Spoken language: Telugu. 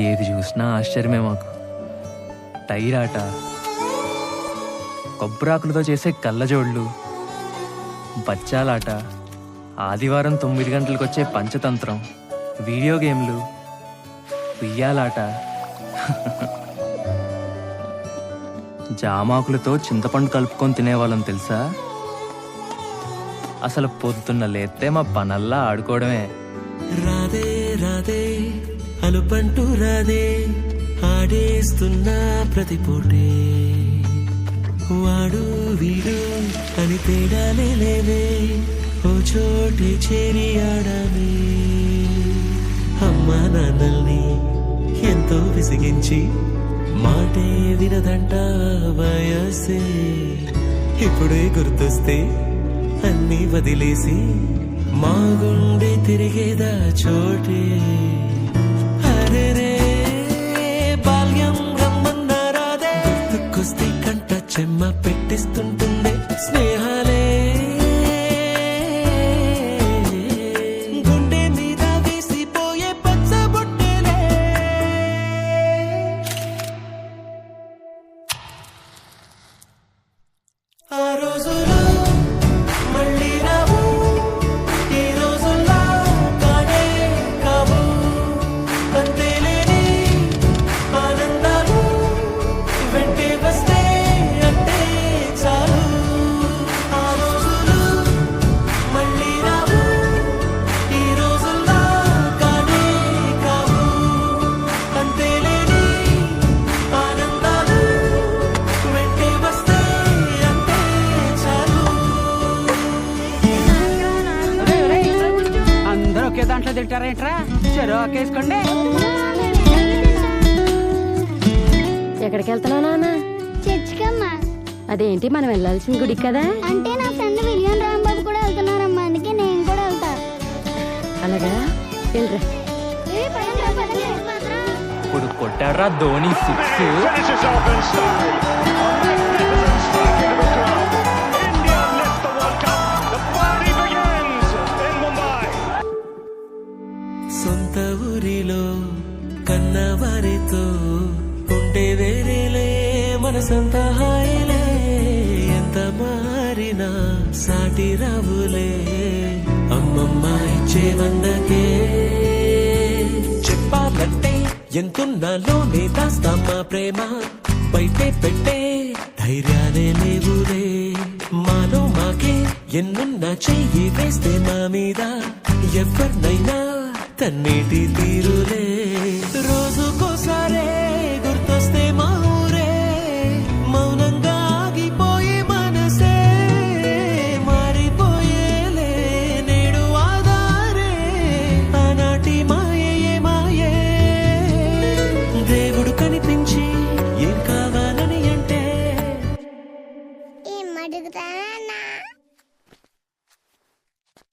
ఏది చూసినా ఆశ్చర్యమే మాకు. టైరాట, కొబ్బరాకులతో చేసే కళ్ళజోళ్ళు, బచ్చాలాట, ఆదివారం 9 గంటలకు వచ్చే పంచతంత్రం, వీడియో గేమ్లు, ఉయ్యాలాట, జామాకులతో చింతపండు కలుపుకొని తినేవాళ్ళం తెలుసా. అసలు పొద్దున్న లేస్తే మా పనల్లా ఆడుకోవడమే. రాదే రాదే అలుపంటూ రాదే, ఆడేస్తున్నా ప్రతి పూటే. వాడు వీడు అని తేడాలే లేవే, ఓ చోటే చేరి ఆడమే. అమ్మా నాన్నల్ని ఎంతో విసిగించి మాటే వినదంట వయసే. ఇప్పుడే గుర్తొస్తే అన్నీ వదిలేసి మా గుండె తిరిగేదా చోటే. అరే రే బాల్యం రమ్మన్నారాదే, గుర్తుకొస్తే కంట చెమ్మ పెట్టిస్తుంటుందే స్నేహాలే. గుండె మీద వేసిపోయే పచ్చబొట్టెలే. ఆ రోజులు మళ్ళీ రావు, ఈ రోజుల్లో కానే కావు. అంతేలేని ఆనందాలు వెంటే వస్తే అంటే చాలు. ఆ రోజులు మళ్ళీ రావు, ఈ రోజుల్లో కానే కావు. అంతేలేని ఆనందాలు వెంటే వస్తే అంటే చాలు. అందరూ ఒకే దాంట్లో తింటారేంట్రా? చెరో ఒకేసుకోండి. ఎక్కడికి వెళ్తున్నావు నాన్న? చర్చికమ్మా. అదేంటి మనం వెళ్ళాల్సిన గుడి కదా? అంటే నా ఫ్రెండ్ విలియం రాంబాబు కూడా వెళ్తున్నారమ్మా, అందుకే నేను కూడా వెళ్తా. అలాగా, వెళ్ళరా. ఇప్పుడు కొట్టాడ్రా Dhoni 6. Finishes off in style. A magnificent strike into the crowd. India lift the World Cup. The party begins in Mumbai. సొంత ఊరిలో కన్నవారితో ఉండే వేరేలే మనసంత హాయిలే. ఎంత మారినా సాటి రావులే అమ్మమ్మ ఇచ్చే వందకే. చెప్పాలంటే ఎంతున్నాలోనే దాస్తామా ప్రేమ, బయటే పెట్టే ధైర్యాలే లేవులే. మాలో మాకే ఎన్నున్నా చెయ్యి వేస్తే మా మీద ఎవరినైనా తన్నేటి తీరులే. రోజుకోసారి